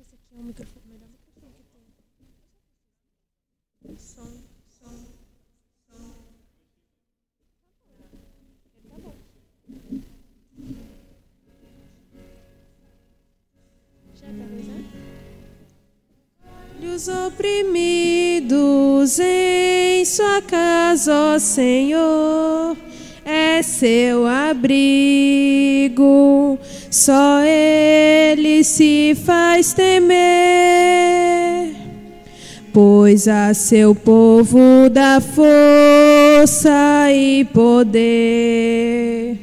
Esse aqui é o microfone, melhor microfone que tem. Som. Tá bom. Já tá coisando? Os oprimidos em sua casa, ó Senhor, é seu abrigo, só Ele se faz temer, pois a seu povo dá força e poder.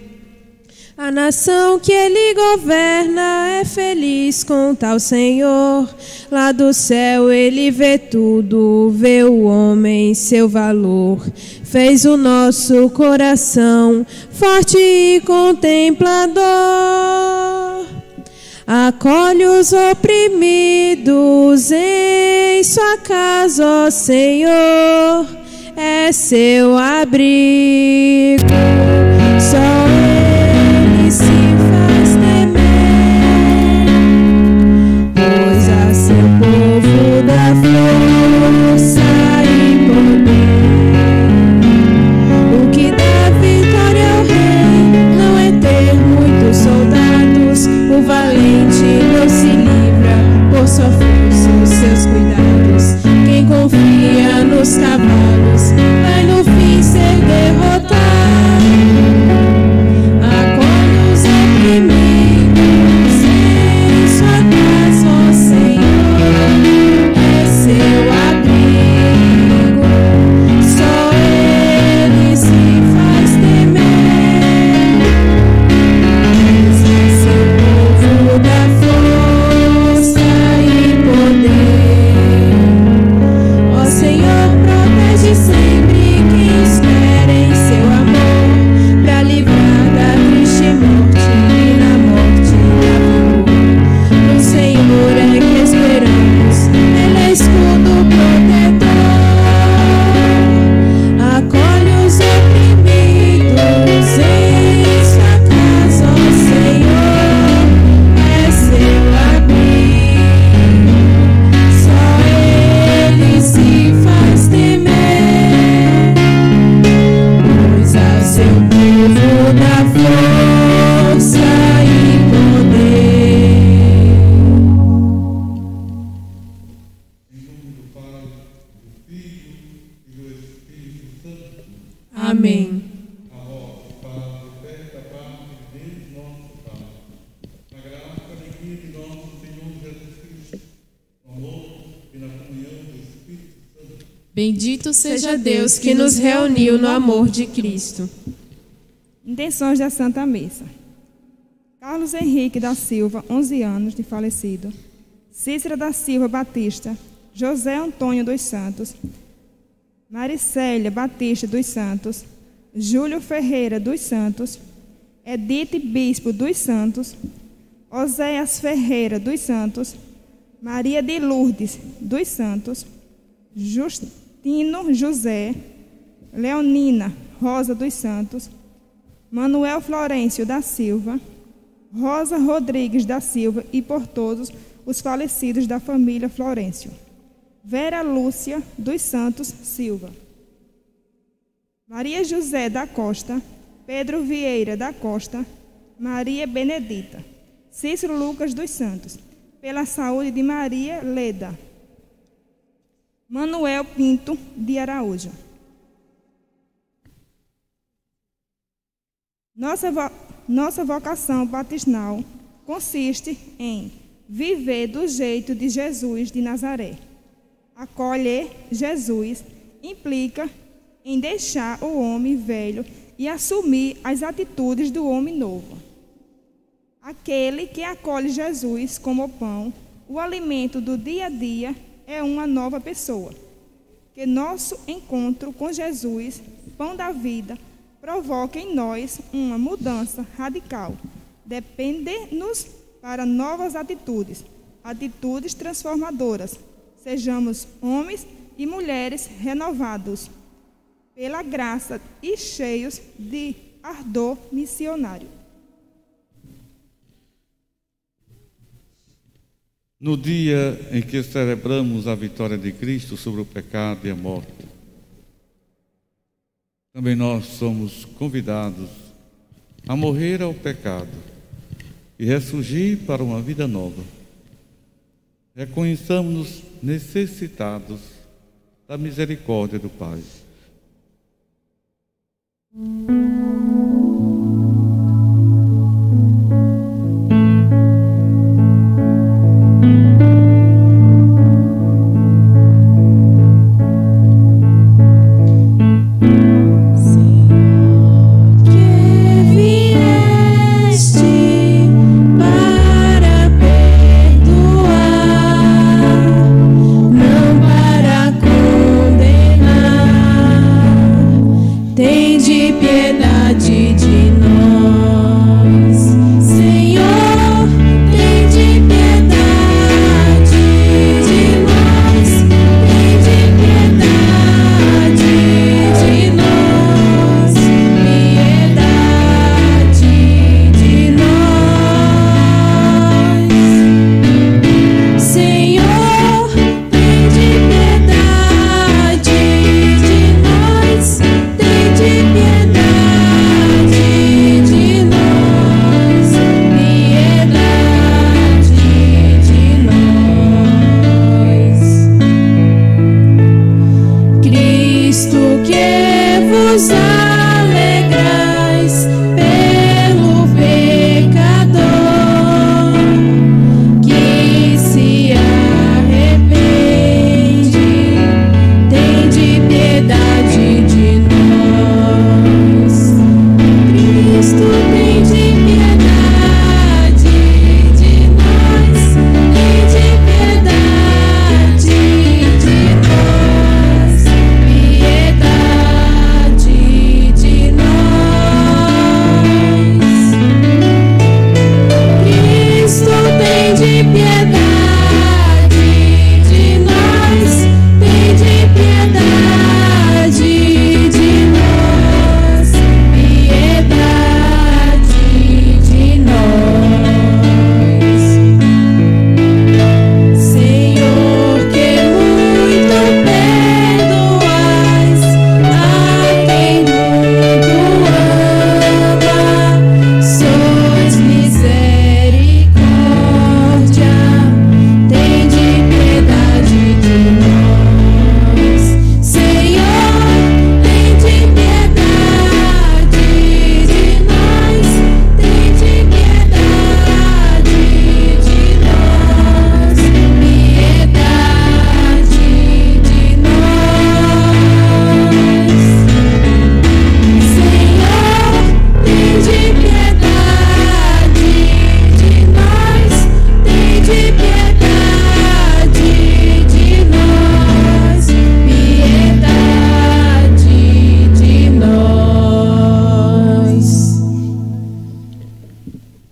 A nação que Ele governa é feliz com tal Senhor. Lá do céu Ele vê tudo, vê o homem seu valor. Fez o nosso coração forte e contemplador. Acolhe os oprimidos em sua casa, ó Senhor, é seu abrigo. Só Ele se faz temer, pois a seu povo dá força e poder. O que dá vitória ao rei não é ter muitos soldados. O valente não se livra por sua força, os seus cuidados. Quem confia nos cavalos vai no fim ser derrotado. Acolhe os oprimidos em sua casa, ó Senhor, é seu abrigo. Só Ele se faz temer, pois a seu povo dá força e poder. Ó Senhor, protege sempre quem espera em seu amor, pra livrar da triste morte e na morte da dor. No Senhor é que esperamos, Ele é escudo protetor. Acolhe os oprimidos em sua casa, ó Senhor, é seu abrigo. Só Ele se faz temer, pois a seu povo dá força e poder. Amém. A vós, Pai, perto da parte de Deus nosso Pai, na graça e alegria de nosso Senhor Jesus Cristo, no amor e na comunhão do Espírito Santo. Bendito seja Deus que nos reuniu no amor de Cristo. Intenções da Santa Missa. Carlos Henrique da Silva, 11 anos de falecido. Cícera da Silva Batista. José Antônio dos Santos. Maricélia Batista dos Santos. Júlio Ferreira dos Santos. Edith Bispo dos Santos. Oséias Ferreira dos Santos. Maria de Lourdes dos Santos. Justino José. Leonina Rosa dos Santos. Manuel Florencio da Silva. Rosa Rodrigues da Silva e por todos os falecidos da família Florencio. Vera Lúcia dos Santos Silva. Maria José da Costa. Pedro Vieira da Costa. Maria Benedita. Cícero Lucas dos Santos. Pela saúde de Maria Leda. Manuel Pinto de Araújo. Nossa vocação batismal consiste em viver do jeito de Jesus de Nazaré. Acolher Jesus implica em deixar o homem velho e assumir as atitudes do homem novo. Aquele que acolhe Jesus como pão, o alimento do dia a dia, é uma nova pessoa. Que nosso encontro com Jesus, pão da vida, provoque em nós uma mudança radical. Depende-nos para novas atitudes, atitudes transformadoras. Sejamos homens e mulheres renovados pela graça e cheios de ardor missionário. No dia em que celebramos a vitória de Cristo sobre o pecado e a morte, também nós somos convidados a morrer ao pecado e ressurgir para uma vida nova. Reconheçamos-nos necessitados da misericórdia do Pai.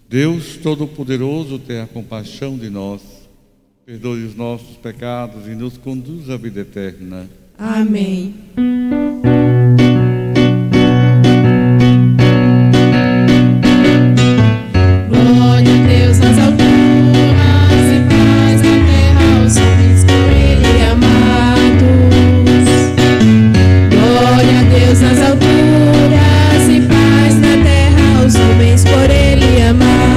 Deus Todo-Poderoso, tenha compaixão de nós, perdoe os nossos pecados e nos conduz à vida eterna. Amém. Glória a Deus nas alturas e paz na terra aos homens por Ele amados. Glória a Deus nas alturas e paz na terra aos homens por Ele amados.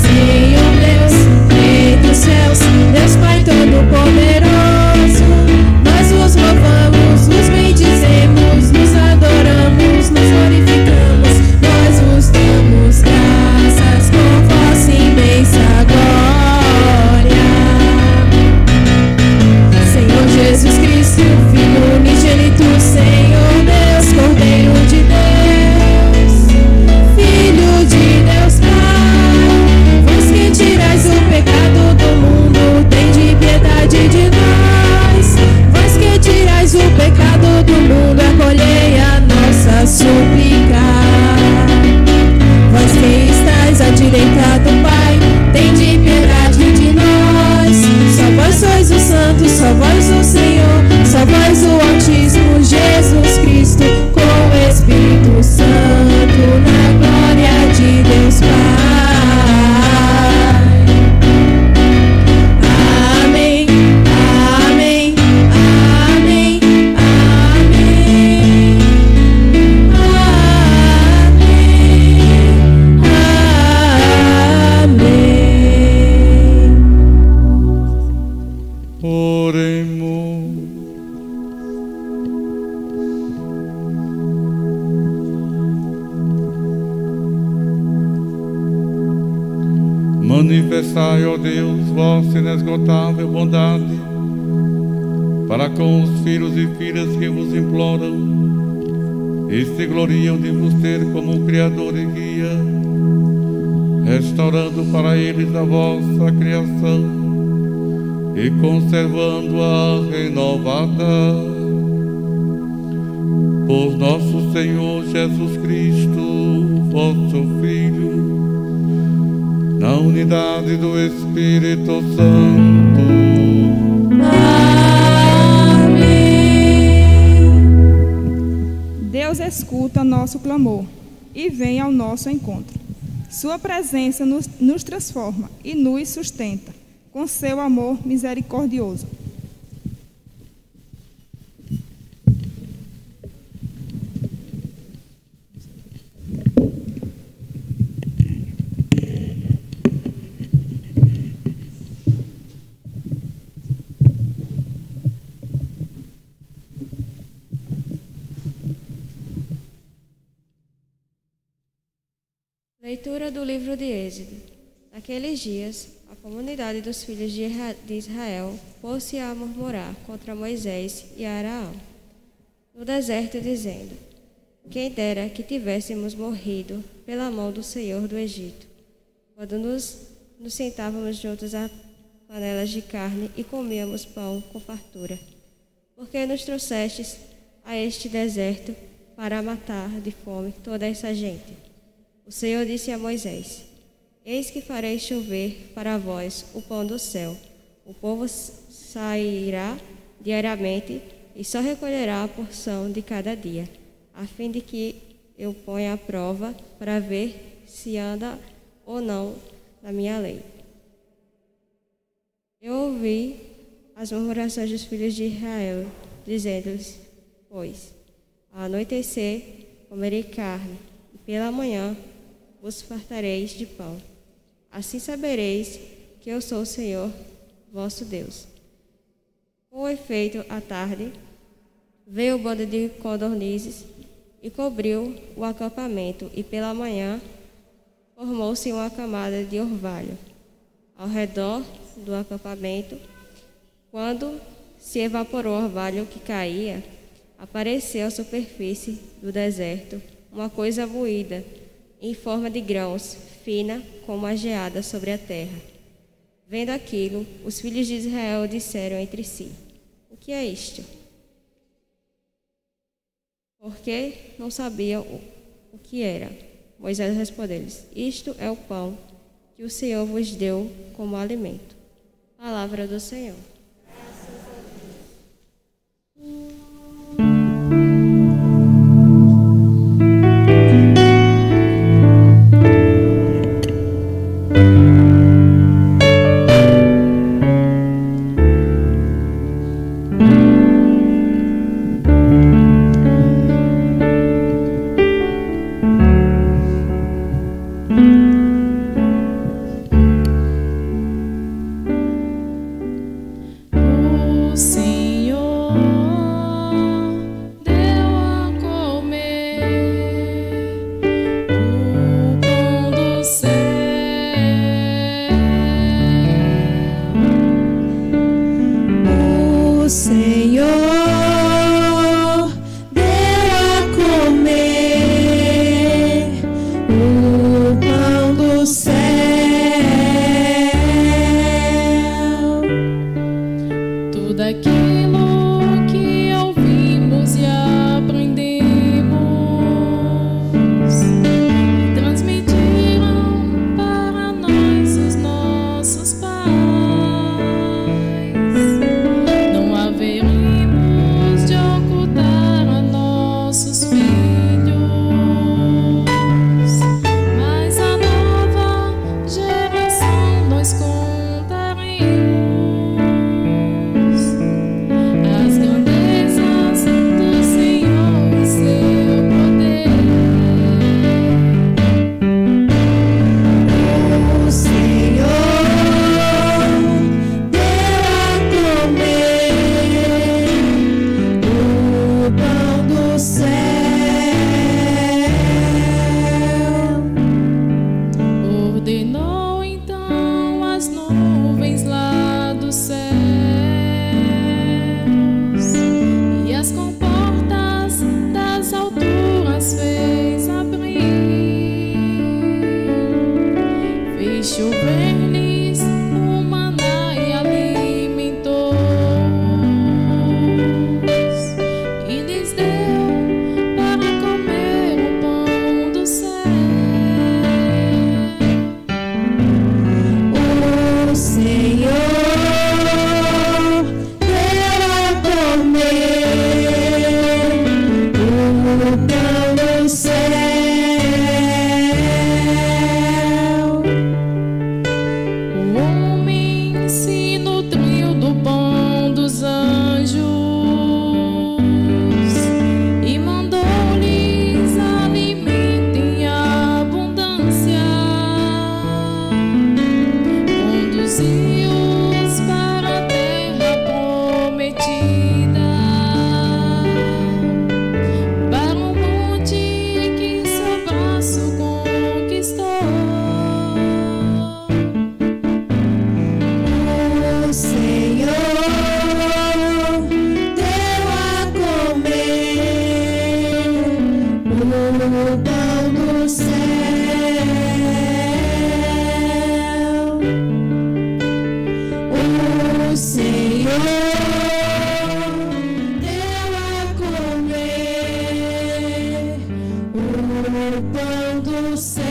Senhor Deus, Rei dos céus, Deus Pai Todo-Poderoso, nós vos só vós o Senhor, só vós o Altíssimo, Jesus Cristo, com o Espírito Santo, na glória de Deus Pai. Amém, amém, amém, amém, amém, amém. Oremos. Manifestai, ó Deus, vossa inesgotável bondade para com os filhos e filhas que vos imploram e se gloriam de vos ter como Criador e Guia, restaurando para eles a vossa criação e conservando-a renovada por nosso Senhor Jesus Cristo, vosso Filho, na unidade do Espírito Santo. Amém. Deus escuta nosso clamor e vem ao nosso encontro. Sua presença nos transforma e nos sustenta com seu amor misericordioso. Leitura do livro de Êxodo. Naqueles dias, a comunidade dos filhos de Israel pôs-se a murmurar contra Moisés e Araão no deserto, dizendo: quem dera que tivéssemos morrido pela mão do Senhor do Egito, quando nos sentávamos juntos a panelas de carne e comíamos pão com fartura. Porque nos trouxestes a este deserto para matar de fome toda essa gente? O Senhor disse a Moisés: eis que farei chover para vós o pão do céu. O povo sairá diariamente e só recolherá a porção de cada dia, a fim de que eu ponha à prova para ver se anda ou não na minha lei. Eu ouvi as murmurações dos filhos de Israel, dizendo-lhes: pois, ao anoitecer comerei carne, e pela manhã vos fartareis de pão. Assim sabereis que eu sou o Senhor, vosso Deus. Com efeito, à tarde, veio o bando de codornizes e cobriu o acampamento, e pela manhã formou-se uma camada de orvalho ao redor do acampamento. Quando se evaporou o orvalho que caía, apareceu à superfície do deserto uma coisa moída, em forma de grãos, fina como a geada sobre a terra. Vendo aquilo, os filhos de Israel disseram entre si: o que é isto? Porque não sabiam o que era. Moisés respondeu-lhes: isto é o pão que o Senhor vos deu como alimento. Palavra do Senhor. Não as grandezas do Senhor e seu poder. O Senhor deu a comer o pão do céu, Ordenou então as nuvens lá dos céus e as comportas das alturas fez abrir, fez chover-lhes o maná e alimentou-os e lhes deu para comer o pão do céu. o Senhor deu a comer o pão do céu. O homem se nutriu do pão dos anjos e mandou-lhes alimento em abundância. Conduziu-os para a terra prometida, para um monte que seu braço conquistou. O Senhor deu a comer o pão do céu. O Senhor deu a comer o pão do céu.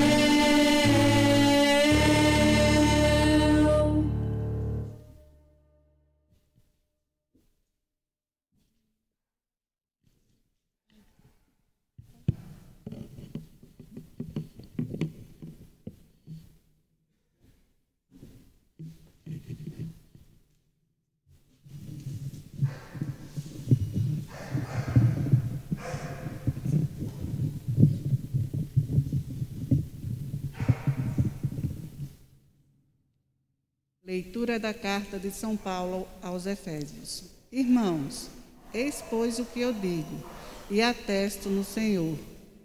Leitura da carta de São Paulo aos Efésios. Irmãos, eis, pois, o que eu digo, e atesto no Senhor.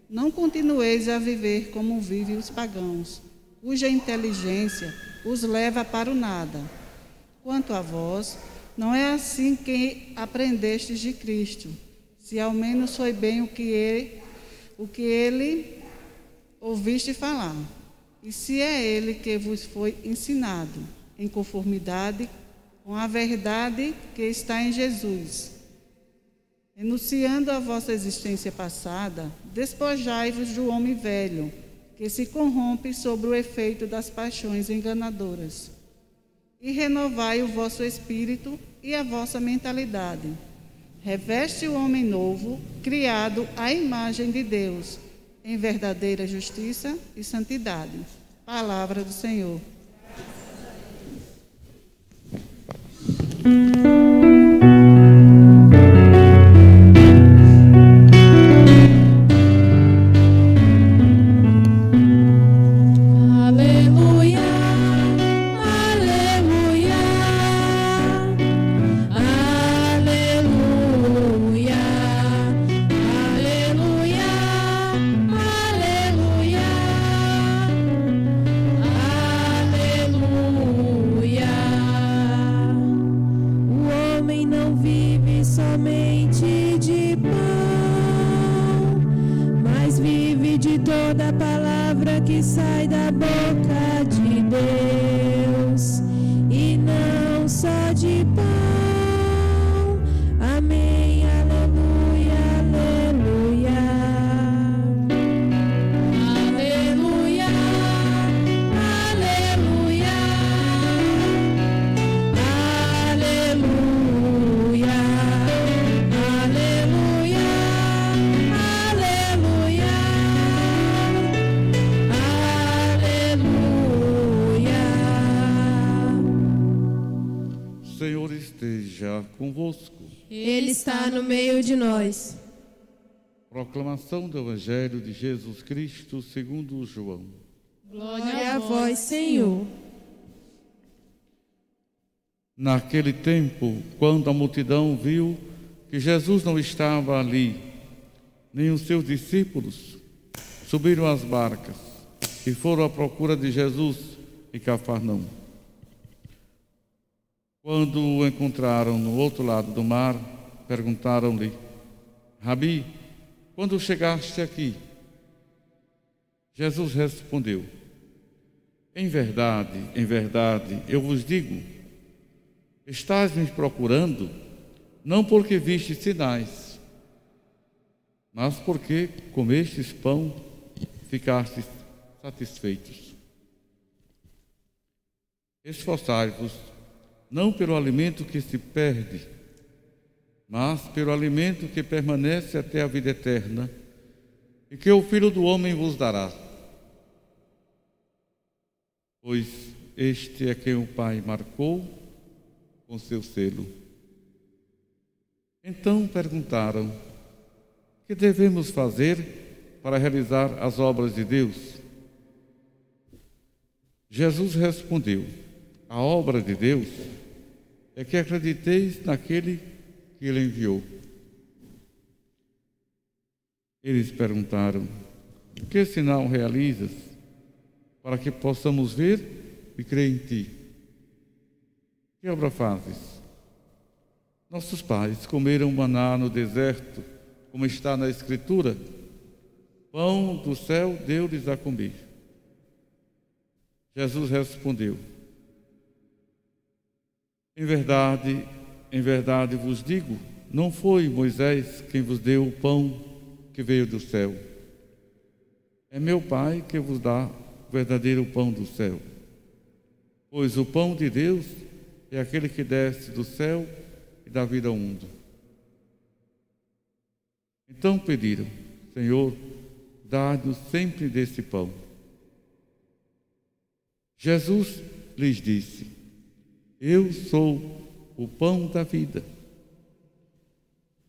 Não continueis a viver como vivem os pagãos, cuja inteligência os leva para o nada. Quanto a vós, não é assim que aprendestes de Cristo, se ao menos foi bem o que ele ouviste falar, e se é ele que vos foi ensinado, em conformidade com a verdade que está em Jesus. Renunciando à vossa existência passada, despojai-vos do homem velho, que se corrompe sob o efeito das paixões enganadoras, e renovai o vosso espírito e a vossa mentalidade. Reveste o homem novo, criado à imagem de Deus, em verdadeira justiça e santidade. Palavra do Senhor. Aleluia, aleluia, aleluia, aleluia, aleluia, aleluia. O homem não vive somente de pão, mas vive de toda palavra que sai da boca de Deus, e não só de pão. Amém, aleluia, aleluia. Aleluia, aleluia, aleluia, aleluia, aleluia, aleluia. Senhor esteja convosco. Ele está no meio de nós. Proclamação do Evangelho de Jesus Cristo segundo João. Glória a vós, Senhor. Naquele tempo, quando a multidão viu que Jesus não estava ali, nem os seus discípulos, subiram às barcas e foram à procura de Jesus em Cafarnaum. Quando o encontraram no outro lado do mar, perguntaram-lhe: Rabi, quando chegaste aqui? Jesus respondeu: em verdade, eu vos digo, estás me procurando, não porque vistes sinais, mas porque comestes pão, ficastes satisfeitos. Esforçai-vos, não pelo alimento que se perde, mas pelo alimento que permanece até a vida eterna, e que o Filho do Homem vos dará. Pois este é quem o Pai marcou com seu selo. Então perguntaram: que devemos fazer para realizar as obras de Deus? Jesus respondeu: a obra de Deus é que acrediteis naquele que Ele enviou. Eles perguntaram: que sinal realizas para que possamos ver e crer em Ti? Que obra fazes? Nossos pais comeram maná no deserto, como está na Escritura: pão do céu deu-lhes a comer. Jesus respondeu: em verdade vos digo, não foi Moisés quem vos deu o pão que veio do céu. É meu Pai que vos dá o verdadeiro pão do céu. Pois o pão de Deus é aquele que desce do céu e dá vida ao mundo. Então pediram: Senhor, dá-nos sempre desse pão. Jesus lhes disse: eu sou o pão da vida.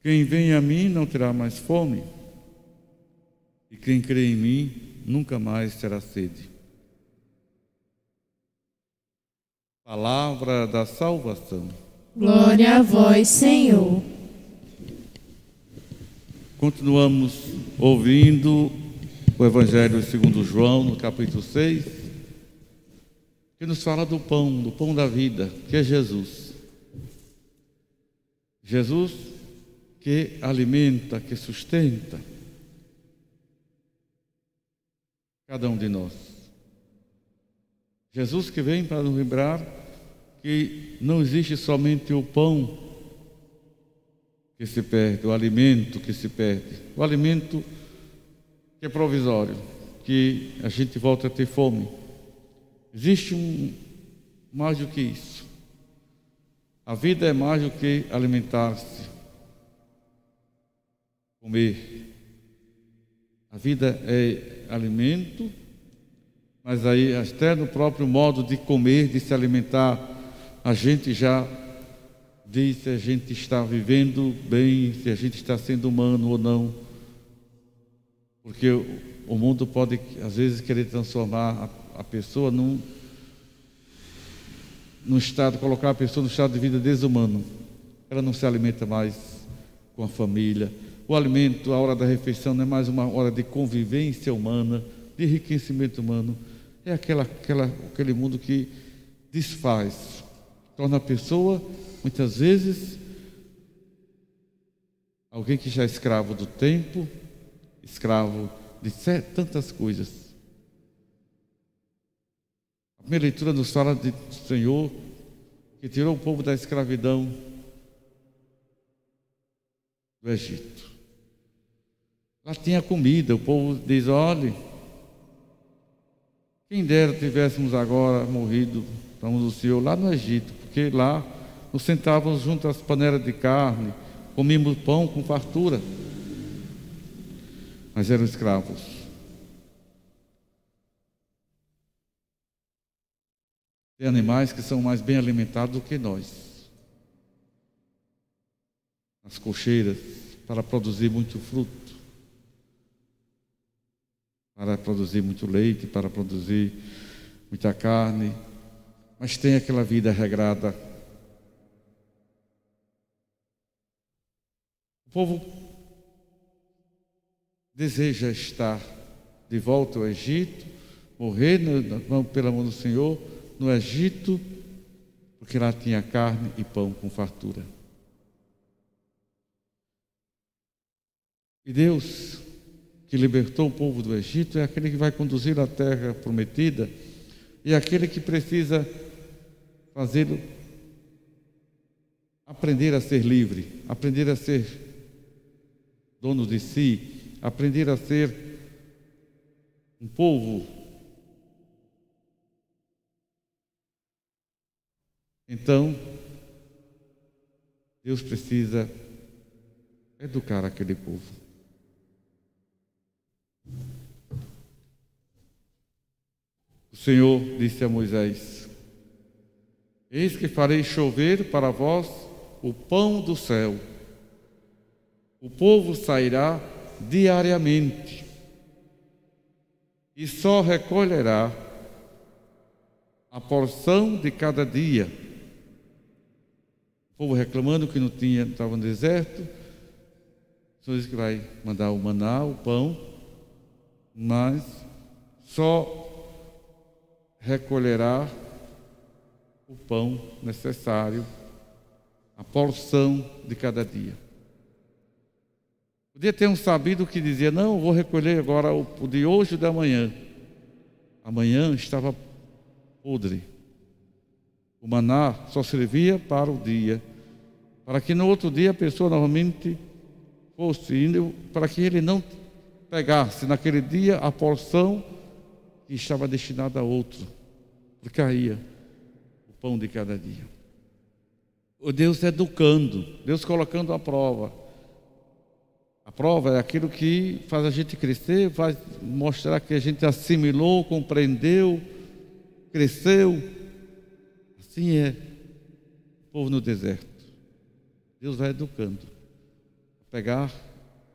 Quem vem a mim não terá mais fome, e quem crê em mim nunca mais terá sede. Palavra da salvação. Glória a vós, Senhor. Continuamos ouvindo o Evangelho segundo João, no capítulo 6, que nos fala do pão da vida, que é Jesus. Jesus que alimenta, que sustenta cada um de nós. Jesus que vem para nos lembrar que não existe somente o pão que se perde, o alimento que se perde, o alimento que é provisório, que a gente volta a ter fome. Existe mais do que isso. A vida é mais do que alimentar-se, comer. A vida é alimento, mas aí até no próprio modo de comer, de se alimentar, a gente já diz se a gente está vivendo bem, se a gente está sendo humano ou não. Porque o mundo pode, às vezes, querer transformar a pessoa num estado, colocar a pessoa no estado de vida desumano. Ela não se alimenta mais com a família. O alimento, a hora da refeição, não é mais uma hora de convivência humana, de enriquecimento humano. É aquele mundo que desfaz, torna a pessoa, muitas vezes, alguém que já é escravo do tempo, escravo de tantas coisas. A primeira leitura nos fala do Senhor que tirou o povo da escravidão do Egito. Lá tinha comida, o povo diz: olhe, quem dera tivéssemos agora morrido para o Senhor lá no Egito, porque lá nos sentávamos junto às panelas de carne, comíamos pão com fartura, mas eram escravos. Tem animais que são mais bem alimentados do que nós. nas cocheiras para produzir muito fruto, para produzir muito leite, para produzir muita carne, mas tem aquela vida regrada. O povo deseja estar de volta ao Egito, morrer pela mão do Senhor no Egito, porque lá tinha carne e pão com fartura. E Deus, que libertou o povo do Egito, é aquele que vai conduzir a terra prometida, e é aquele que precisa fazê-lo aprender a ser livre, aprender a ser dono de si, aprender a ser um povo. Então, Deus precisa educar aquele povo. O Senhor disse a Moisés: eis que farei chover para vós o pão do céu. O povo sairá diariamente e só recolherá a porção de cada dia. O povo reclamando que não tinha, estava no deserto. O Senhor disse que vai mandar o maná, o pão, mas só recolherá o pão necessário, a porção de cada dia. Podia ter um sabido que dizia: não, vou recolher agora o de hoje e o de amanhã. Amanhã estava podre. O maná só servia para o dia, para que no outro dia a pessoa novamente fosse indo, para que ele não pegasse naquele dia a porção que estava destinada a outro, porque caía o pão de cada dia. O Deus educando, Deus colocando a prova. A prova é aquilo que faz a gente crescer, vai mostrar que a gente assimilou, compreendeu, cresceu. Assim é o povo no deserto. Deus vai educando. Pegar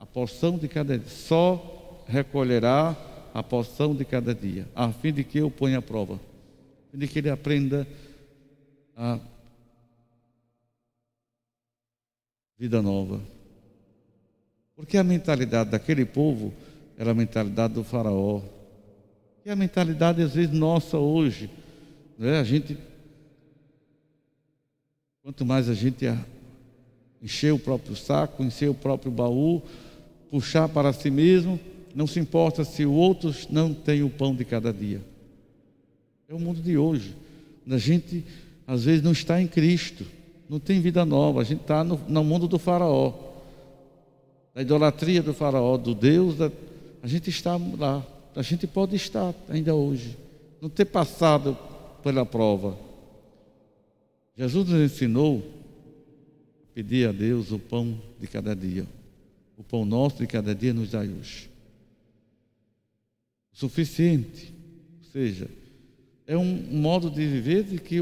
a porção de cada dia, só recolherá a porção de cada dia, a fim de que eu ponha a prova, a fim de que ele aprenda a vida nova. Porque a mentalidade daquele povo era a mentalidade do faraó, e a mentalidade às vezes nossa hoje, né? A gente, quanto mais a gente encher o próprio saco, encher o próprio baú, puxar para si mesmo, não se importa se o outro não tem o pão de cada dia. É o mundo de hoje. A gente às vezes não está em Cristo, não tem vida nova. A gente está no mundo do faraó, da idolatria do faraó, do Deus. A gente está lá. A gente pode estar ainda hoje, não ter passado pela prova. Jesus nos ensinou a pedir a Deus o pão de cada dia. O pão nosso de cada dia nos dá hoje. O suficiente. Ou seja, é um modo de viver de que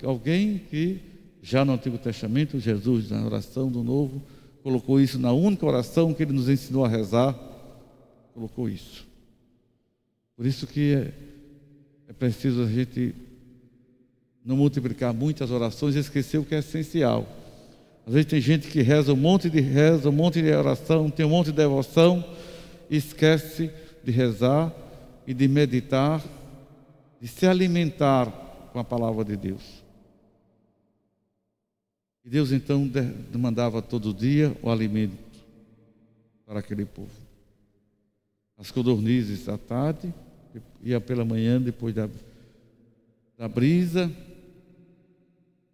alguém que já no Antigo Testamento, Jesus, na oração do Novo, colocou isso na única oração que ele nos ensinou a rezar, colocou isso. Por isso que é preciso a gente não multiplicar muitas orações e esquecer o que é essencial. Às vezes tem gente que reza um monte de oração, tem um monte de devoção, e esquece de rezar e de meditar, de se alimentar com a palavra de Deus. E Deus então mandava todo dia o alimento para aquele povo. As codornizes à tarde, ia pela manhã, depois da brisa,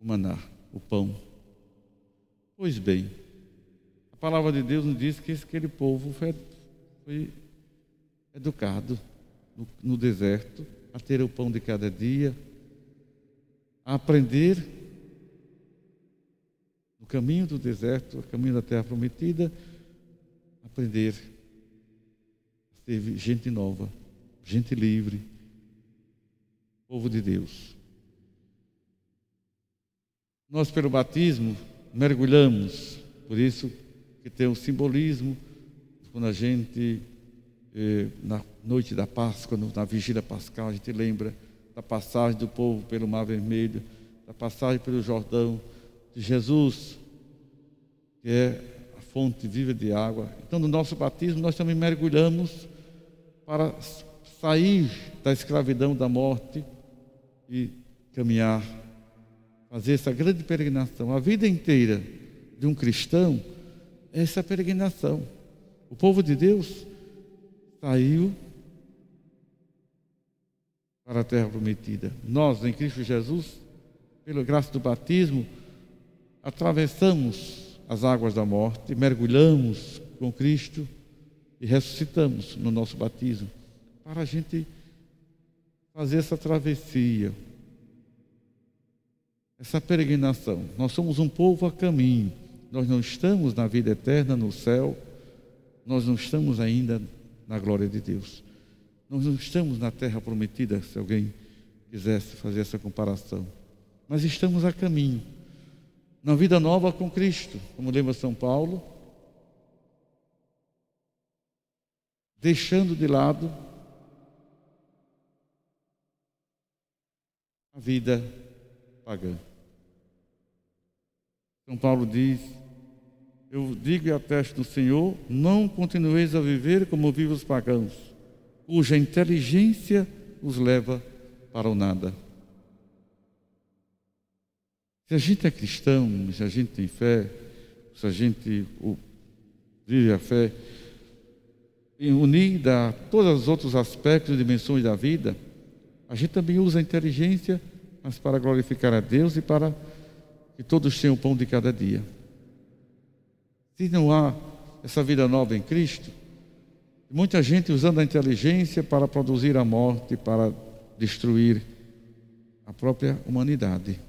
o maná, o pão. Pois bem, a palavra de Deus nos diz que aquele povo foi educado no deserto, a ter o pão de cada dia, a aprender no caminho do deserto, o caminho da terra prometida, aprender a ser gente nova, gente livre, povo de Deus. Nós, pelo batismo, mergulhamos Por isso que tem um simbolismo, quando a gente, na noite da Páscoa, na vigília pascal, a gente lembra da passagem do povo pelo Mar Vermelho, da passagem pelo Jordão, de Jesus, que é a fonte viva de água. Então, no nosso batismo, nós também mergulhamos para sair da escravidão, da morte e caminhar, fazer essa grande peregrinação. A vida inteira de um cristão é essa peregrinação. O povo de Deus saiu para a terra prometida. Nós, em Cristo Jesus, pela graça do batismo, atravessamos as águas da morte, mergulhamos com Cristo e ressuscitamos no nosso batismo, para a gente fazer essa travessia, essa peregrinação. Nós somos um povo a caminho. Nós não estamos na vida eterna, no céu. Nós não estamos ainda na glória de Deus. Nós não estamos na terra prometida, se alguém quisesse fazer essa comparação. Mas estamos a caminho, na vida nova com Cristo, como lembra São Paulo, deixando de lado a vida pagã. São Paulo diz: eu digo e atesto no Senhor, não continueis a viver como vivem os pagãos, cuja inteligência os leva para o nada. Se a gente é cristão, se a gente tem fé, se a gente vive a fé, unida a todos os outros aspectos e dimensões da vida, a gente também usa a inteligência, mas para glorificar a Deus e para que todos tenham o pão de cada dia. Se não há essa vida nova em Cristo, muita gente usando a inteligência para produzir a morte, para destruir a própria humanidade,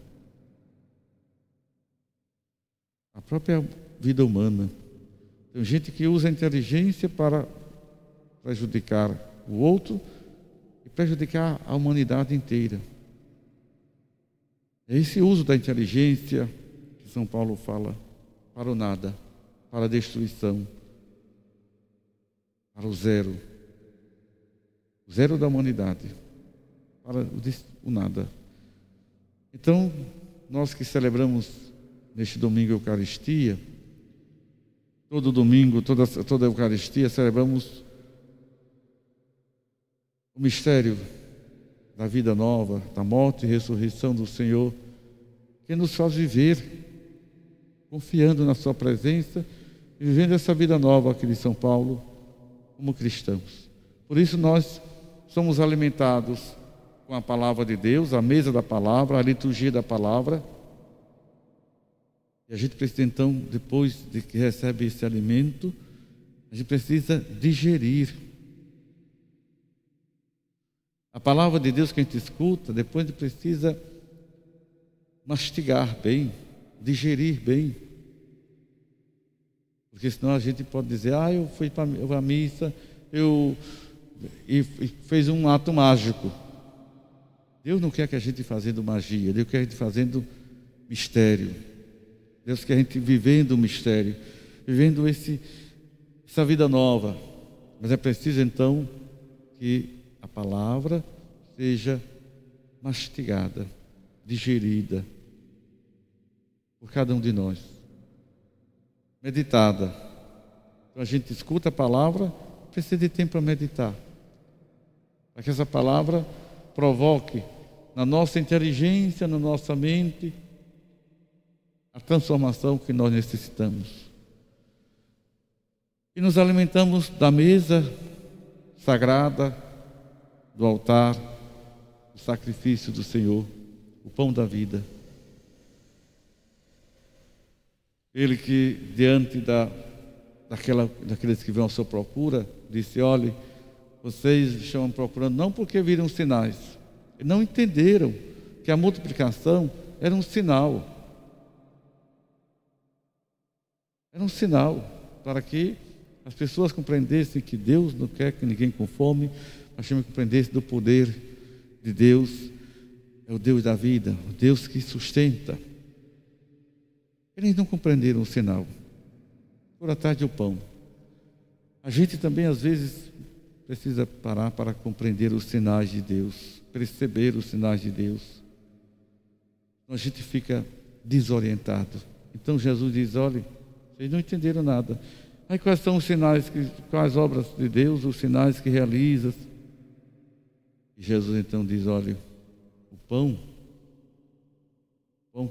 a própria vida humana. Tem gente que usa a inteligência para prejudicar o outro e prejudicar a humanidade inteira. É esse uso da inteligência que São Paulo fala para o nada, para a destruição, para o zero da humanidade, para o nada. Então, nós que celebramos neste domingo a Eucaristia, todo domingo, toda a Eucaristia, celebramos o mistério da vida nova, da morte e ressurreição do Senhor, que nos faz viver confiando na sua presença e vivendo essa vida nova aqui de São Paulo como cristãos. Por isso nós somos alimentados com a palavra de Deus, a mesa da palavra, a liturgia da palavra. E a gente precisa então, depois de que recebe esse alimento, a gente precisa digerir a palavra de Deus que a gente escuta. Depois a gente precisa mastigar bem, digerir bem, porque senão a gente pode dizer: eu fui para a missa, e fez um ato mágico. Deus não quer que a gente fazendo magia, Deus quer a gente fazendo mistério. Deus quer a gente vivendo o mistério, vivendo essa vida nova. Mas é preciso então que a palavra seja mastigada, digerida por cada um de nós, meditada. Então a gente escuta a palavra, precisa de tempo para meditar, para que essa palavra provoque na nossa inteligência, na nossa mente, a transformação que nós necessitamos. E nos alimentamos da mesa sagrada, do altar, do sacrifício do Senhor, o pão da vida. Ele que, diante daqueles que vão à sua procura, disse: olhe, vocês estão procurando não porque viram sinais, não entenderam que a multiplicação era um sinal. Era um sinal para que as pessoas compreendessem que Deus não quer que ninguém com fome, mas que compreendessem do poder de Deus. É o Deus da vida, o Deus que sustenta. Eles não compreenderam o sinal. por atrás do pão. A gente também, às vezes, precisa parar para compreender os sinais de Deus, perceber os sinais de Deus. Então, a gente fica desorientado. Então, Jesus diz, olha, vocês não entenderam nada. Aí, quais são os sinais, quais obras de Deus, os sinais que realizas? E Jesus, então, diz, olha, o pão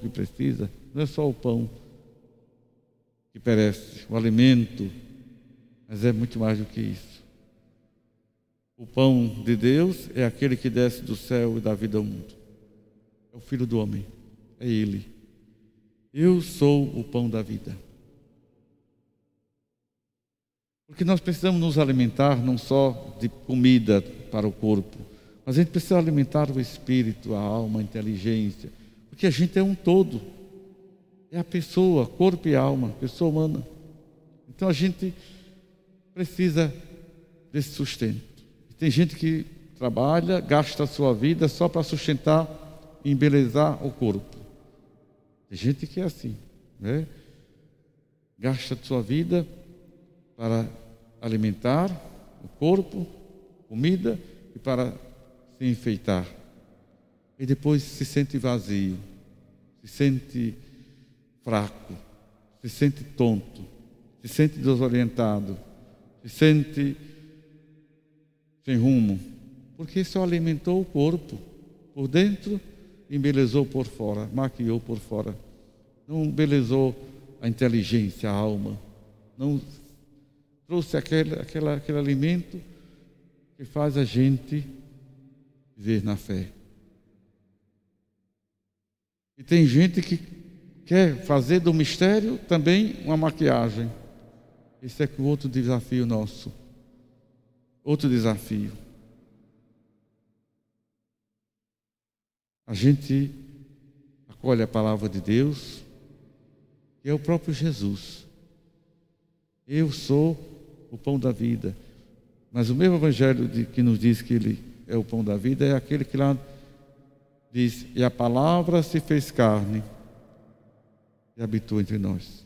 que precisa, não é só o pão que perece, o alimento, mas é muito mais do que isso. O pão de Deus é aquele que desce do céu e dá vida ao mundo. É o Filho do homem, é Ele. Eu sou o pão da vida. Porque nós precisamos nos alimentar não só de comida para o corpo, mas a gente precisa alimentar o espírito, a alma, a inteligência. Porque a gente é um todo. É a pessoa, corpo e alma, pessoa humana. Então a gente precisa desse sustento. Tem gente que trabalha, gasta a sua vida só para sustentar e embelezar o corpo. Tem gente que é assim, né? Gasta a sua vida para alimentar o corpo, comida e para se enfeitar. E depois se sente vazio, se sente fraco, se sente tonto, se sente desorientado, se sente sem rumo, porque só alimentou o corpo por dentro e embelezou por fora, maquiou por fora. Não embelezou a inteligência, a alma. Não trouxe aquele alimento que faz a gente viver na fé. E tem gente que quer fazer do mistério também uma maquiagem. Esse é o outro desafio nosso. Outro desafio. A gente acolhe a palavra de Deus, que é o próprio Jesus. Eu sou o pão da vida. Mas o mesmo evangelho que nos diz que Ele é o pão da vida é aquele que lá diz, e a palavra se fez carne e habitou entre nós.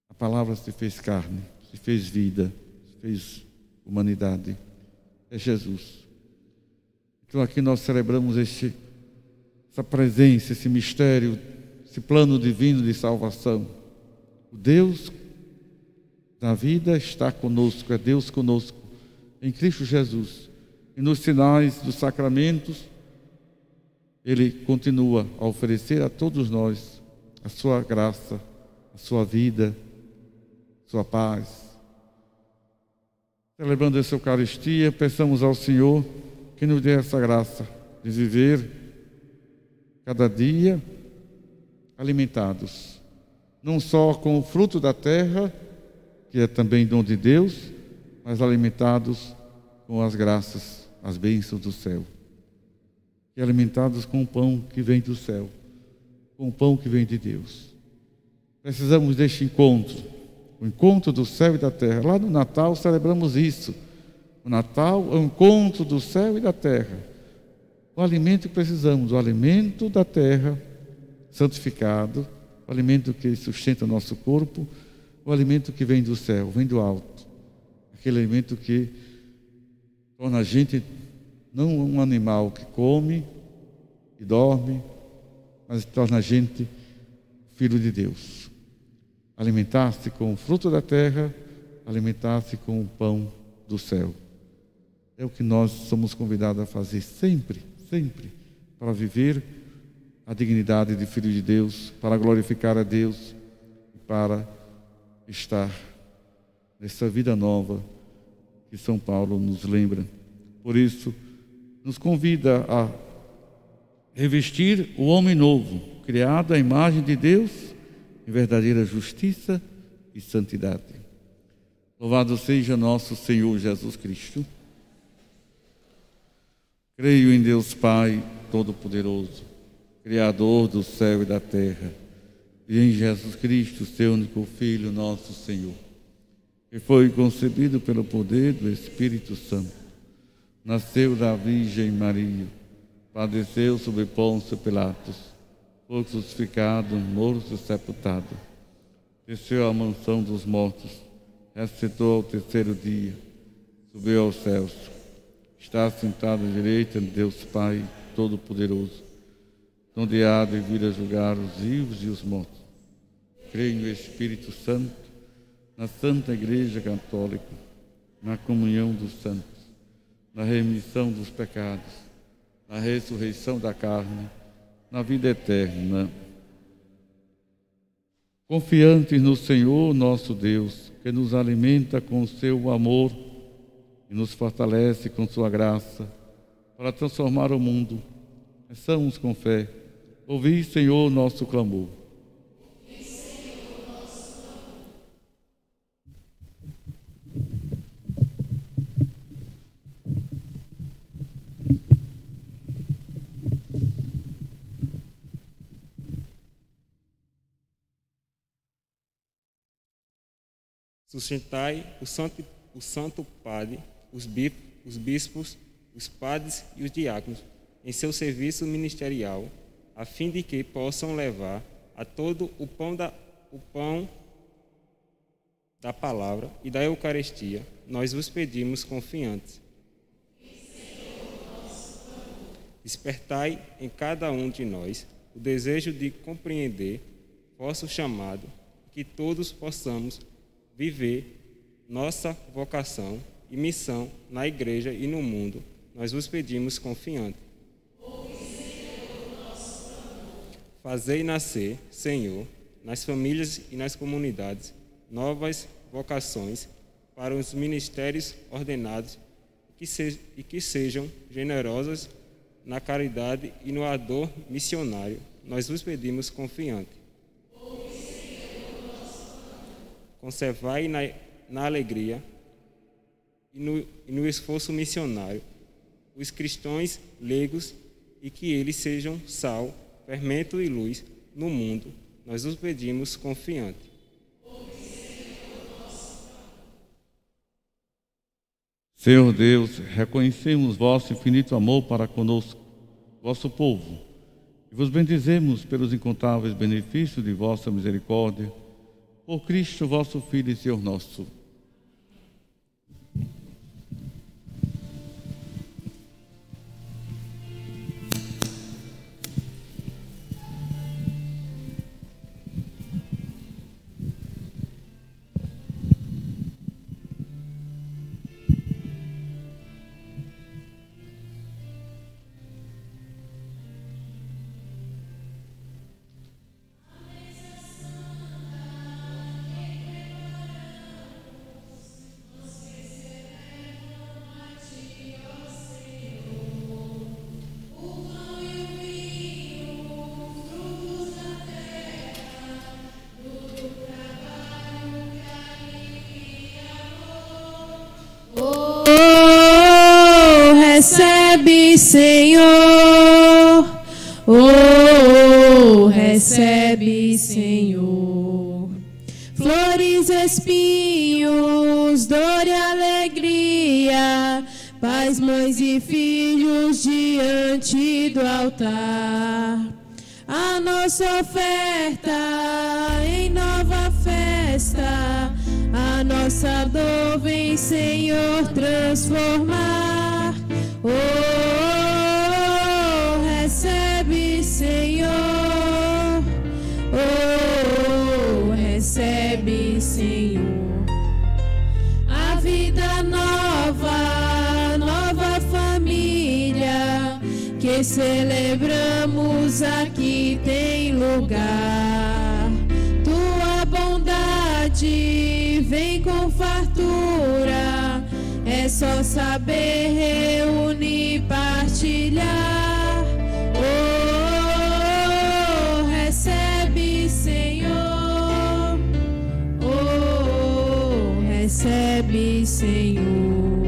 A palavra se fez carne, se fez vida, se fez humanidade. É Jesus. Então aqui nós celebramos essa presença, esse mistério, esse plano divino de salvação. O Deus da vida está conosco, é Deus conosco, em Cristo Jesus. E nos sinais dos sacramentos, Ele continua a oferecer a todos nós a sua graça, a sua vida, a sua paz. Celebrando essa Eucaristia, peçamos ao Senhor que nos dê essa graça de viver cada dia alimentados, não só com o fruto da terra, que é também dom de Deus, mas alimentados com as graças, as bênçãos do céu. E alimentados com o pão que vem do céu, com o pão que vem de Deus. Precisamos deste encontro, o encontro do céu e da terra. Lá no Natal celebramos isso. O Natal é o encontro do céu e da terra. O alimento que precisamos, o alimento da terra santificado, o alimento que sustenta o nosso corpo, o alimento que vem do céu, vem do alto. Aquele alimento que torna a gente não um animal que come e dorme, mas torna a gente filho de Deus. Alimentar-se com o fruto da terra, alimentar-se com o pão do céu. É o que nós somos convidados a fazer sempre, sempre, para viver a dignidade de filho de Deus, para glorificar a Deus e para estar nessa vida nova que São Paulo nos lembra. Por isso, nos convida a revestir o homem novo, criado à imagem de Deus, em verdadeira justiça e santidade. Louvado seja nosso Senhor Jesus Cristo. Creio em Deus Pai Todo-Poderoso, Criador do céu e da terra, e em Jesus Cristo, seu único Filho, nosso Senhor, que foi concebido pelo poder do Espírito Santo. Nasceu da Virgem Maria, padeceu sob Pôncio Pilatos, foi crucificado, morto e sepultado. desceu à mansão dos mortos, ressuscitou ao terceiro dia, subiu aos céus, está sentado à direita de Deus Pai Todo-Poderoso, onde há de vir a julgar os vivos e os mortos. Creio no Espírito Santo, na Santa Igreja Católica, na comunhão dos santos, na remissão dos pecados, na ressurreição da carne, na vida eterna. Confiantes no Senhor nosso Deus, que nos alimenta com o seu amor e nos fortalece com sua graça para transformar o mundo, peçamos com fé. Ouvi, Senhor, nosso clamor. Sustentai o Santo Padre, os bispos, os padres e os diáconos em seu serviço ministerial, a fim de que possam levar a todo o pão da palavra e da Eucaristia. Nós vos pedimos confiantes. Despertai em cada um de nós o desejo de compreender vosso chamado, que todos possamos viver nossa vocação e missão na Igreja e no mundo. Nós vos pedimos confiante. Fazei nascer, Senhor, nas famílias e nas comunidades, novas vocações para os ministérios ordenados e que sejam generosas na caridade e no ardor missionário. Nós vos pedimos confiante. Conservai na alegria e no esforço missionário os cristãos leigos e que eles sejam sal, fermento e luz no mundo. Nós os pedimos confiante. Senhor Deus, reconhecemos vosso infinito amor para conosco, vosso povo, e vos bendizemos pelos incontáveis benefícios de vossa misericórdia, por Cristo, vosso Filho e Senhor nosso. Recebe, Senhor, oh, recebe, Senhor, flores, espinhos, dor e alegria, pais, mães e filhos diante do altar. A nossa oferta em nova festa, a nossa dor vem, Senhor, transformar. Oh, recebe, Senhor, oh, recebe, Senhor, a vida nova, nova família que celebramos aqui tem lugar. Tua bondade vem com fartura, é só saber reunir, partilhar. Oh, recebe, Senhor, oh, recebe, Senhor,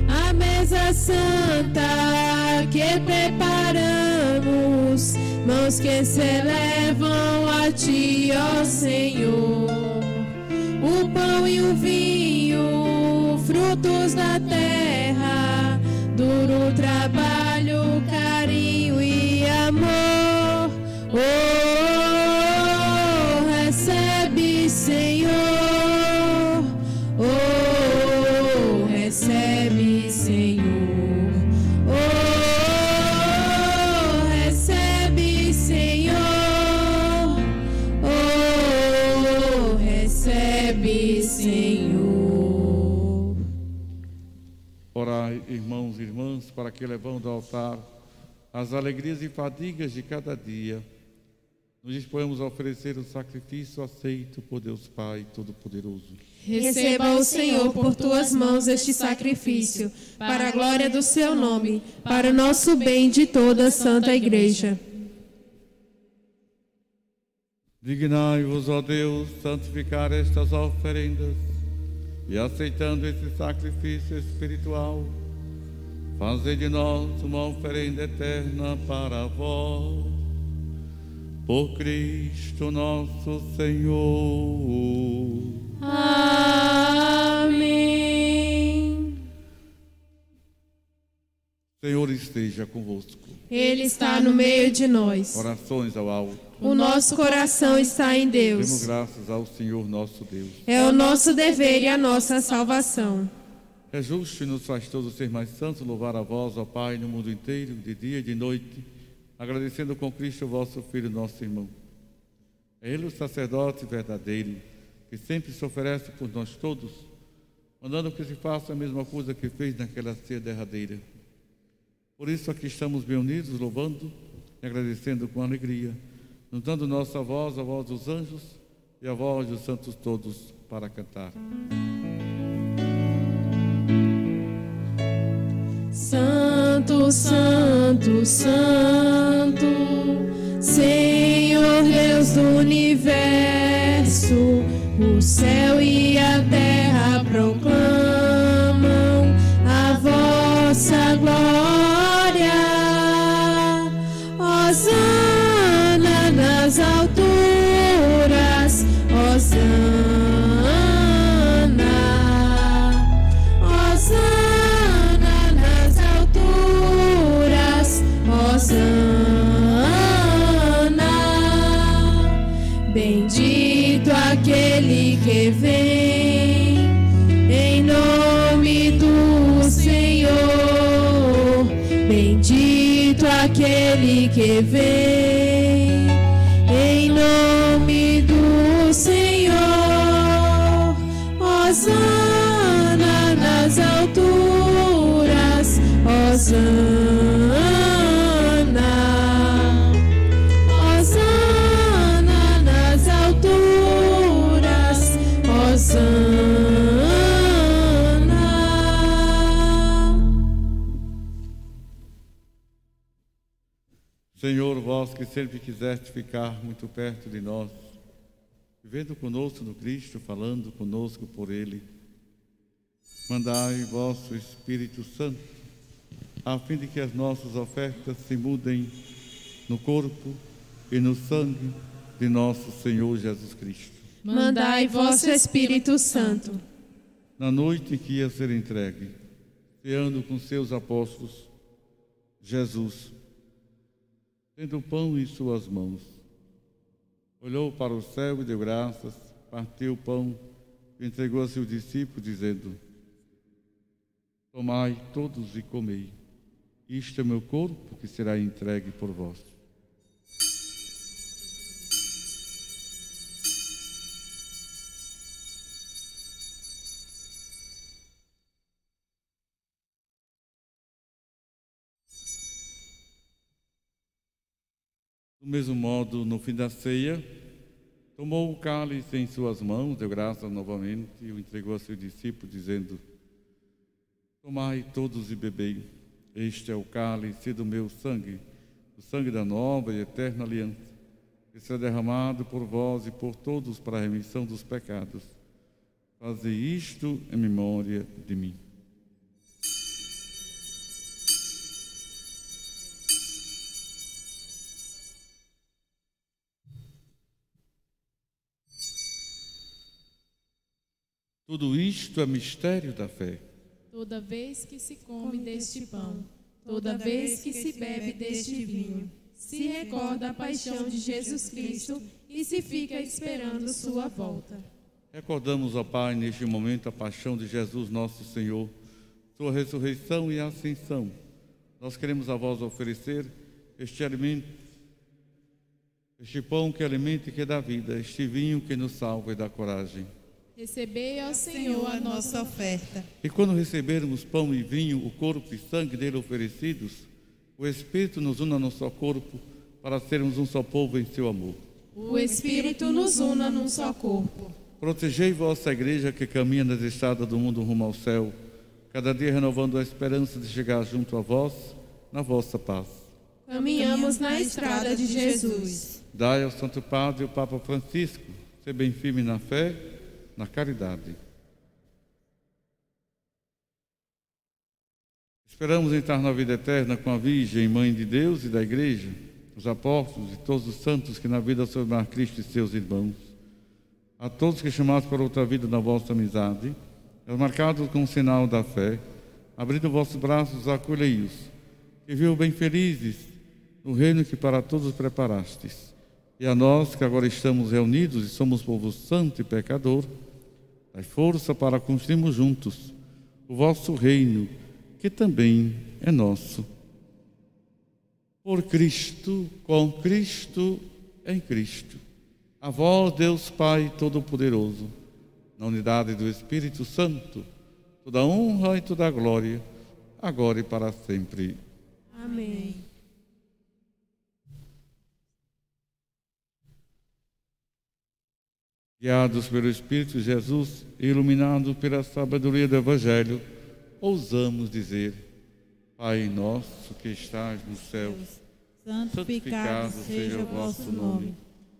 a mesa santa que preparamos, mãos que se elevam a Ti, ó Senhor, o pão e o vinho, frutos da terra, duro trabalho, carinho e amor. Oh, recebe, recebe, Senhor. Orai, irmãos e irmãs, para que, levando ao altar as alegrias e fadigas de cada dia, nos disponhamos a oferecer o sacrifício aceito por Deus Pai Todo-Poderoso. Receba o Senhor por tuas mãos este sacrifício, para a glória do seu nome, para o nosso bem de toda a Santa Igreja. Dignai-vos, ó Deus, santificar estas oferendas e, aceitando esse sacrifício espiritual, fazei de nós uma oferenda eterna para vós. Por Cristo nosso Senhor. Amém. Senhor esteja convosco. Ele está no meio de nós. Orações ao alto. O nosso coração está em Demos Deus. graças ao Senhor nosso Deus. É o nosso dever e a nossa salvação. É justo e nos faz todos ser mais santos louvar a vós, ó Pai, no mundo inteiro, de dia e de noite, agradecendo com Cristo, vosso Filho, nosso irmão. É Ele o sacerdote verdadeiro, que sempre se oferece por nós todos, mandando que se faça a mesma coisa que fez naquela ceia derradeira. Por isso aqui estamos bem unidos, louvando e agradecendo com alegria, juntando nossa voz, a voz dos anjos e a voz dos santos todos para cantar. Santo, Santo, Santo, Senhor Deus do universo, o céu e a terra proclamam a vossa glória. Hosana nas alturas, Hosana. Bendito aquele que vem em nome do Senhor. Bendito aquele que vem em nome do Senhor. Hosana nas alturas, Hosana. Senhor, vós que sempre quiseste ficar muito perto de nós, vivendo conosco no Cristo, falando conosco por Ele, mandai vosso Espírito Santo, a fim de que as nossas ofertas se mudem no corpo e no sangue de nosso Senhor Jesus Cristo. Mandai vosso Espírito Santo. Na noite em que ia ser entregue, ceando com seus apóstolos, Jesus, tendo o pão em suas mãos, olhou para o céu e deu graças, partiu o pão e entregou a seus discípulos, dizendo: tomai todos e comei, isto é meu corpo que será entregue por vós. Do mesmo modo, no fim da ceia, tomou o cálice em suas mãos, deu graças novamente e o entregou a seus discípulos, dizendo: tomai todos e bebei, este é o cálice do meu sangue, o sangue da nova e eterna aliança, que será derramado por vós e por todos para a remissão dos pecados. Fazei isto em memória de mim. Tudo isto é mistério da fé. Toda vez que se come deste pão, toda vez que se bebe deste vinho, se recorda a paixão de Jesus Cristo e se fica esperando sua volta. Recordamos, ó Pai, neste momento a paixão de Jesus nosso Senhor, sua ressurreição e ascensão. Nós queremos a vós oferecer este alimento, este pão que alimenta e que dá vida, este vinho que nos salva e dá coragem. Recebei ao Senhor a nossa oferta. E quando recebermos pão e vinho, o corpo e sangue dele oferecidos, o Espírito nos una num só corpo, para sermos um só povo em seu amor. O Espírito nos una num só corpo. Protegei vossa igreja que caminha nas estradas do mundo rumo ao céu, cada dia renovando a esperança de chegar junto a vós, na vossa paz. Caminhamos na estrada de Jesus. Dai ao Santo Padre, o Papa Francisco, ser bem firme na fé, na caridade. Esperamos entrar na vida eterna com a Virgem, Mãe de Deus e da Igreja, os apóstolos e todos os santos que na vida sobraram Cristo e seus irmãos. A todos que chamados para outra vida na vossa amizade, marcados com o sinal da fé, abrindo vossos braços, acolhei-os, que viu bem felizes no reino que para todos preparastes. E a nós que agora estamos reunidos e somos povo santo e pecador, dai força para construirmos juntos o vosso reino, que também é nosso. Por Cristo, com Cristo, em Cristo. A vós, Deus Pai Todo-Poderoso, na unidade do Espírito Santo, toda honra e toda glória, agora e para sempre. Amém. Guiados pelo Espírito Jesus e iluminados pela sabedoria do Evangelho, ousamos dizer: Pai nosso que estás nos céus, santificado seja o vosso nome.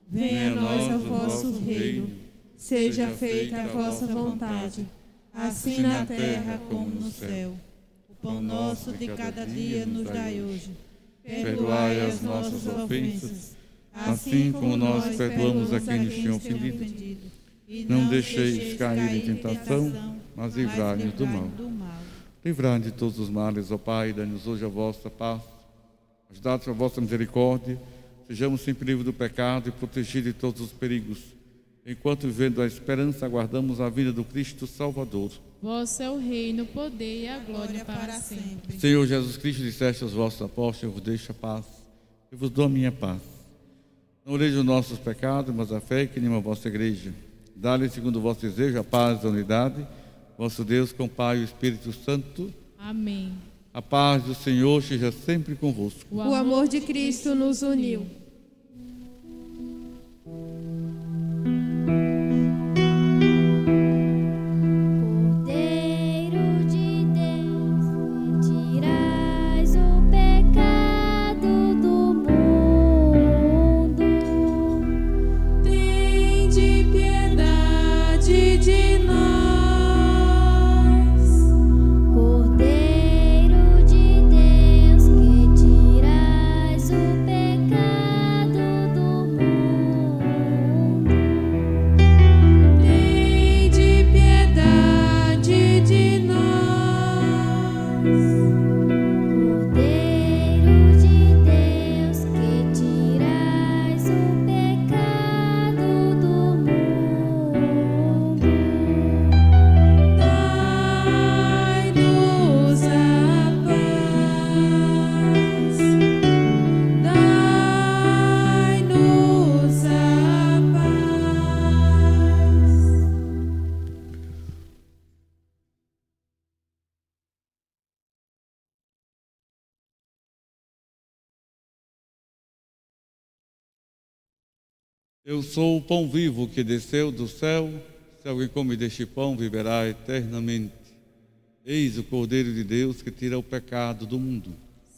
Venha a nós o vosso reino. Seja feita a vossa vontade, assim na terra como no céu. O pão nosso de cada dia nos dai hoje. Perdoai as nossas ofensas, assim como nós perdoamos a quem nos tem ofendido. Não deixeis cair em tentação, mas livrai-nos do mal. Livrai-nos de todos os males, ó Pai, dai-nos hoje a vossa paz. Ajudados a vossa misericórdia, sejamos sempre livres do pecado e protegidos de todos os perigos. Enquanto vivendo a esperança, aguardamos a vinda do Cristo Salvador. Vosso é o reino, o poder e a glória para sempre. Senhor Jesus Cristo, disseste aos vossos apóstolos: eu vos deixo a paz, eu vos dou a minha paz. Não olheis os nossos pecados, mas a fé que anima a vossa igreja. Dá-lhe, segundo o vosso desejo, a paz e a unidade, vosso Deus, com o Pai e o Espírito Santo. Amém. A paz do Senhor esteja sempre convosco. O amor de Cristo nos uniu. Eu sou o pão vivo que desceu do céu. Se alguém come deste pão, viverá eternamente. Eis o Cordeiro de Deus que tira o pecado do mundo.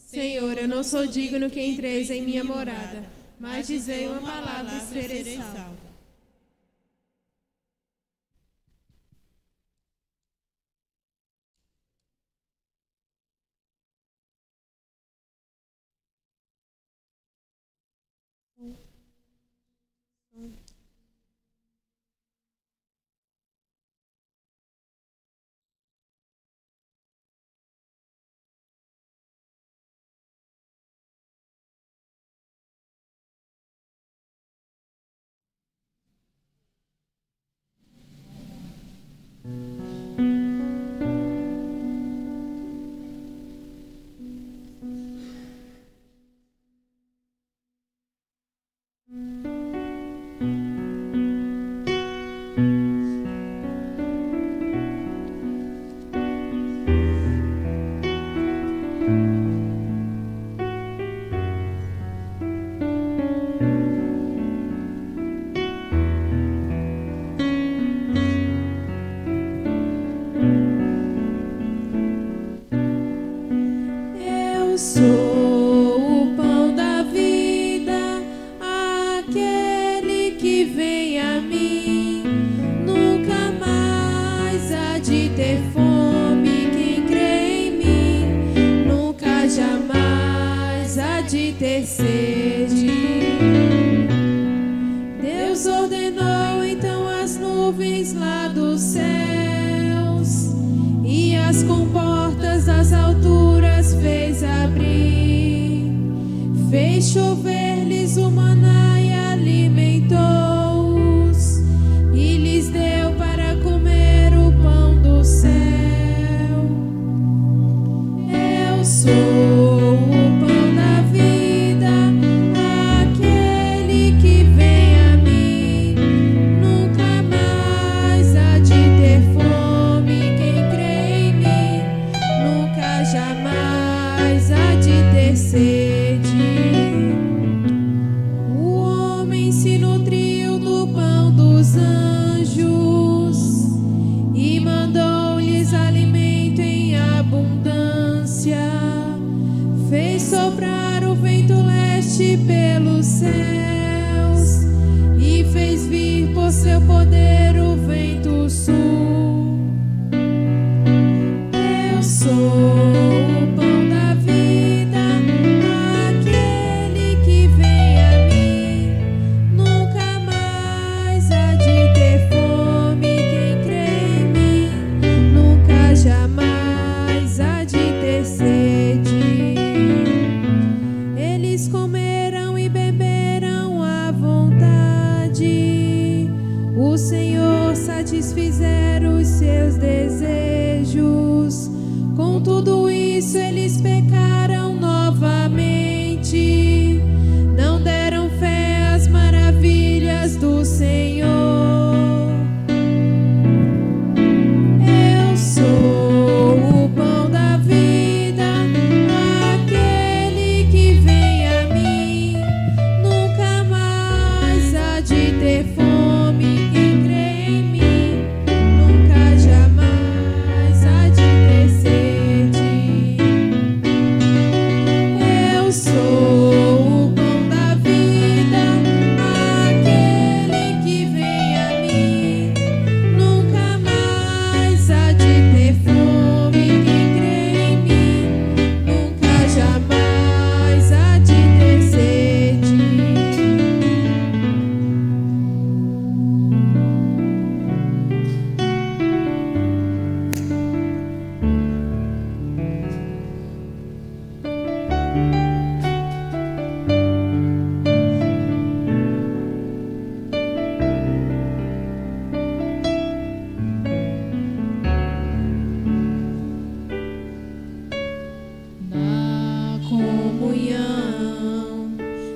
Senhor, eu não sou digno que entreis em minha morada, mas dizei uma palavra e serei salvo. que vem a mim nunca mais há de ter fome. Quem crê em mim nunca jamais há de ter sede. Deus ordenou então as nuvens lá dos céus e as comportas das alturas fez abrir, fez chover-lhes o maná e alimentou-os, e lhes deu para comer o pão do céu. Eu sou o pão da vida, aquele que vem a mim nunca mais há de ter fome. Quem crê em mim nunca jamais há de ter sede. O homem se nutriu do pão dos anjos e mandou-lhes alimento em abundância. Fez soprar o vento leste pelos céus e fez vir por seu poder o vento sul. Eu sou o pão da vida, aquele que vem a mim nunca mais há de ter fome. Quem crê em mim nunca jamais há de ter sede. Eles comeram e beberam à vontade, o Senhor satisfizeram os seus desejos. Com tudo isso eles pecaram novamente, não deram fé às maravilhas do Senhor. Eu sou o pão da vida, aquele que vem a mim nunca mais há de ter fome. Quem crê em mim nunca jamais há de ter sede. Eu sou o pão da vida, aquele que vem a mim nunca mais há de ter fome. Quem crê em mim nunca jamais há de ter sede. Na comunhão,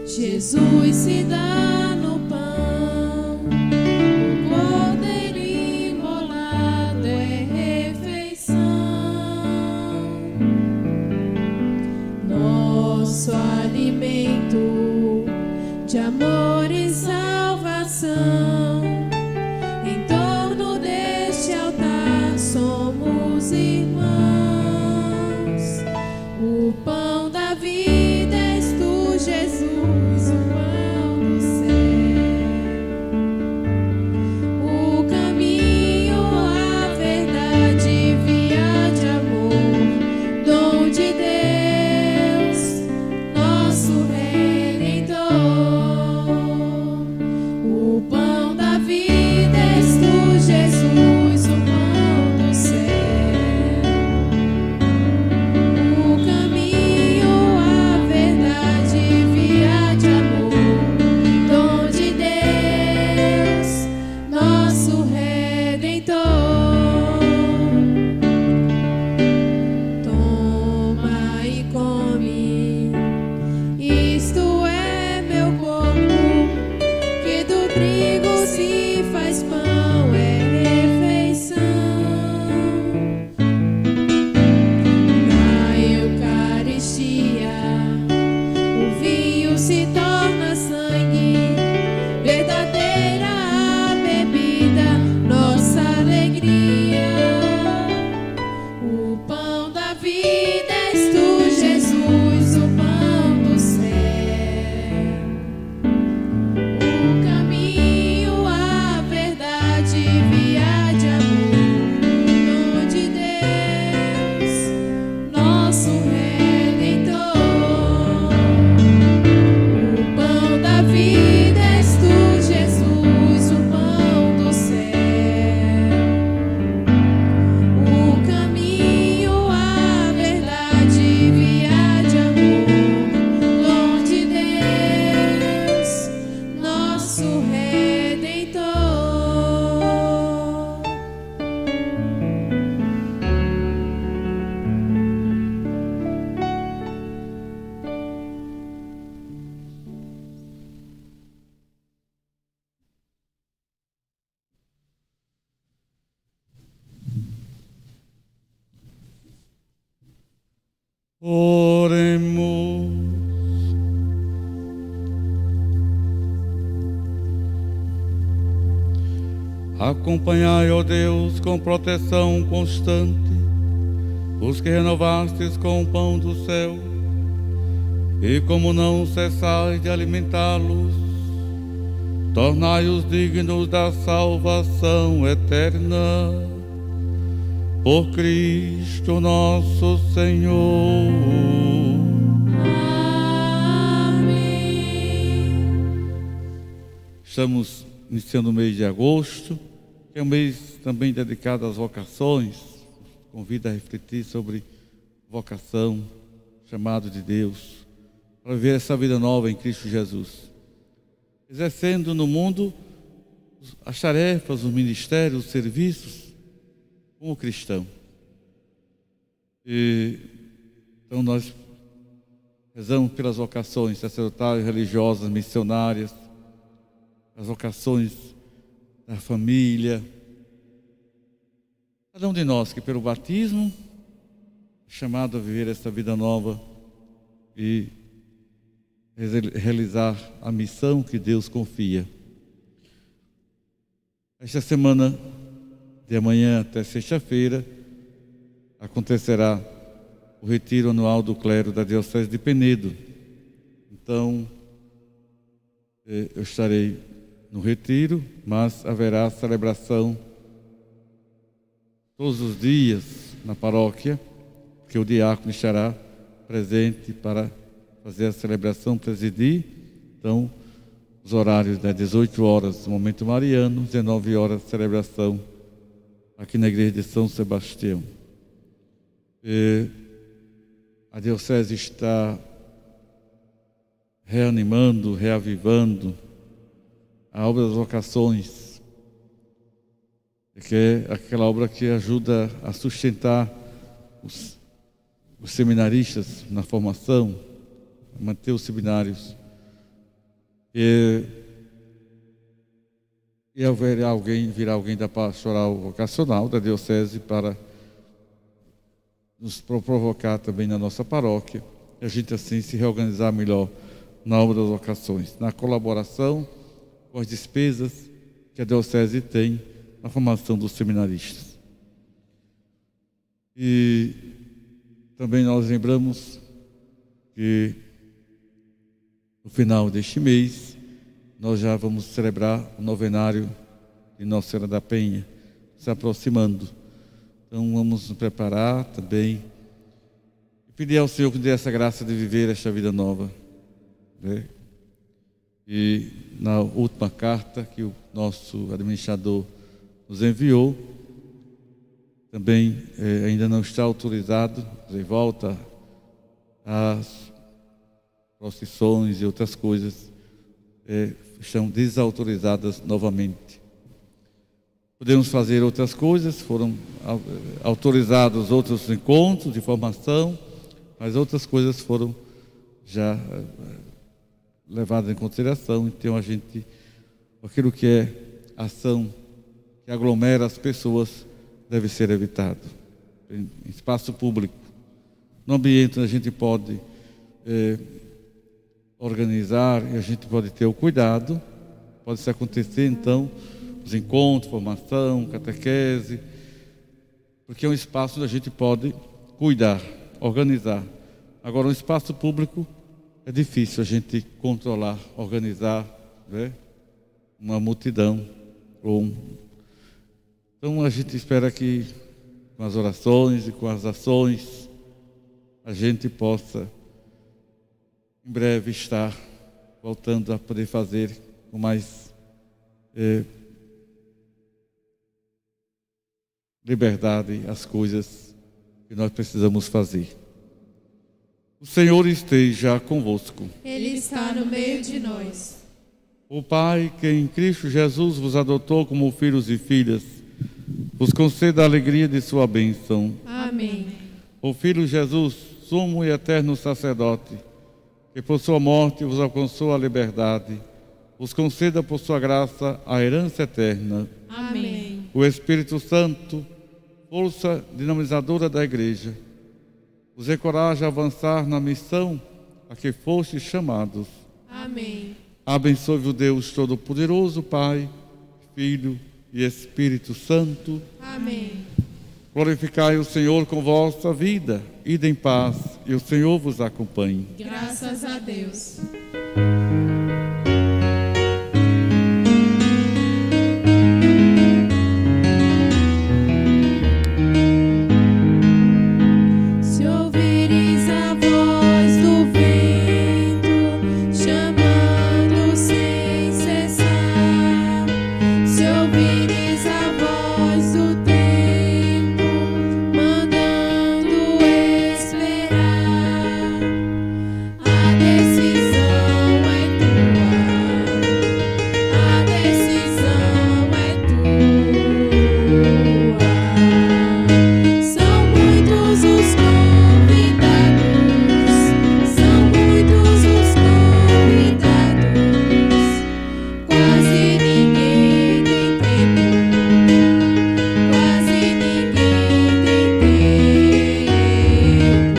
Jesus se dá no pão, o cordeiro imolado é refeição, nosso alimento de amor e salvação. Em torno deste altar somos irmãos. O pão da vida és tu, Jesus, o pão do céu. O caminho, a verdade, via de amor, dom de Deus, nosso Redentor. O pão da vida és tu, Jesus, o pão do céu. Oremos. Acompanhai, ó Deus, com proteção constante os que renovastes com o pão do céu, e como não cessais de alimentá-los, tornai-os dignos da salvação eterna. Por Cristo nosso Senhor. Amém. Estamos iniciando o mês de agosto, que é um mês também dedicado às vocações. Convido a refletir sobre vocação, chamado de Deus, para viver essa vida nova em Cristo Jesus, exercendo no mundo as tarefas, os ministérios, os serviços, como cristão. Então nós rezamos pelas vocações sacerdotais, religiosas, missionárias, as vocações da família. Cada um de nós que pelo batismo é chamado a viver essa vida nova e realizar a missão que Deus confia. Esta semana, de amanhã até sexta-feira, acontecerá o retiro anual do clero da Diocese de Penedo. Então, eu estarei no retiro, mas haverá celebração todos os dias na paróquia, porque o diácono estará presente para fazer a celebração, presidir. Então, os horários, 18 horas, momento mariano, 19 horas, celebração aqui na igreja de São Sebastião. A Diocese está reanimando, reavivando a obra das vocações, que é aquela obra que ajuda a sustentar os seminaristas na formação, a manter os seminários. E virá alguém da pastoral vocacional da Diocese para nos provocar também na nossa paróquia, e a gente assim se reorganizar melhor na obra das vocações, na colaboração com as despesas que a Diocese tem na formação dos seminaristas. E também nós lembramos que no final deste mês nós já vamos celebrar o novenário de Nossa Senhora da Penha, se aproximando. Então vamos nos preparar também e pedir ao Senhor que dê essa graça de viver esta vida nova, né? E na última carta que o nosso administrador nos enviou, também ainda não está autorizado, volta às procissões e outras coisas, estão desautorizadas novamente. Podemos fazer outras coisas, foram autorizados outros encontros de formação, mas outras coisas foram já levadas em consideração. Então aquilo que é ação que aglomera as pessoas deve ser evitado. Em espaço público, no ambiente onde a gente pode organizar e a gente pode ter o cuidado, pode-se acontecer então os encontros, formação, catequese, porque é um espaço onde a gente pode cuidar, organizar. Agora, um espaço público é difícil a gente controlar, organizar, né? Uma multidão. Então a gente espera que com as orações e com as ações a gente possa em breve estar voltando a poder fazer com mais liberdade as coisas que nós precisamos fazer. O Senhor esteja convosco. Ele está no meio de nós. O Pai, que em Cristo Jesus vos adotou como filhos e filhas, vos conceda a alegria de sua bênção. Amém. O Filho Jesus, sumo e eterno sacerdote, que por sua morte vos alcançou a liberdade, vos conceda por sua graça a herança eterna. Amém. O Espírito Santo, força dinamizadora da Igreja, Os encoraje a avançar na missão a que fostes chamados. Amém. Abençoe o Deus Todo-Poderoso, Pai, Filho e Espírito Santo. Amém. Glorificai o Senhor com vossa vida. Ide em paz e o Senhor vos acompanhe. Graças a Deus.